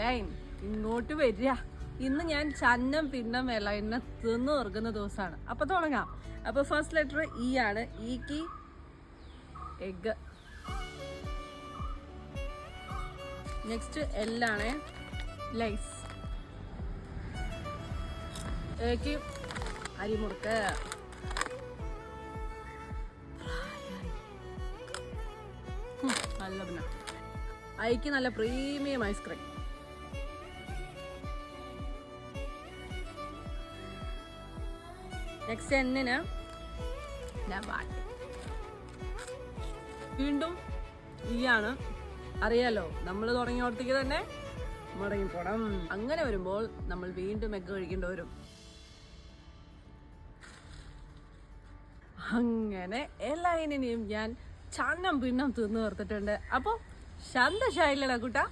A-line ഇങ്ങോട്ട് വരിക. ഇന്ന് ഞാൻ ചന്നം പിന്നം എലൈനെ തിന്നു തീർക്കുന്ന ദിവസമാണ്. അപ്പൊ തുടങ്ങാം. അപ്പൊ ഫസ്റ്റ് ലെറ്റർ ഇ ആണ്. ഇക്ക് എഗ്. നെക്സ്റ്റ് എൽ ആണ്. ലൈസ്. എക്ക് അരിമുറുക്ക്. നല്ല പിന്നെ ഐക്ക് നല്ല പ്രീമിയം ഐസ്ക്രീം. നെക്സ്റ്റ് എന്നിന് വീണ്ടും ഈ ആണ്. അറിയാലോ, നമ്മൾ തുടങ്ങിയോടത്തേക്ക് തന്നെ മുടങ്ങിപ്പോണം. അങ്ങനെ വരുമ്പോൾ നമ്മൾ വീണ്ടും എഗ് കഴിക്കേണ്ടി വരും. അങ്ങനെ എല്ലാതിനെയും ഞാൻ ചന്നം പിന്നം തിന്നു തീർത്തിട്ടുണ്ട്. അപ്പോൾ സന്തോഷമായില്ലടാ കൂട്ടാ.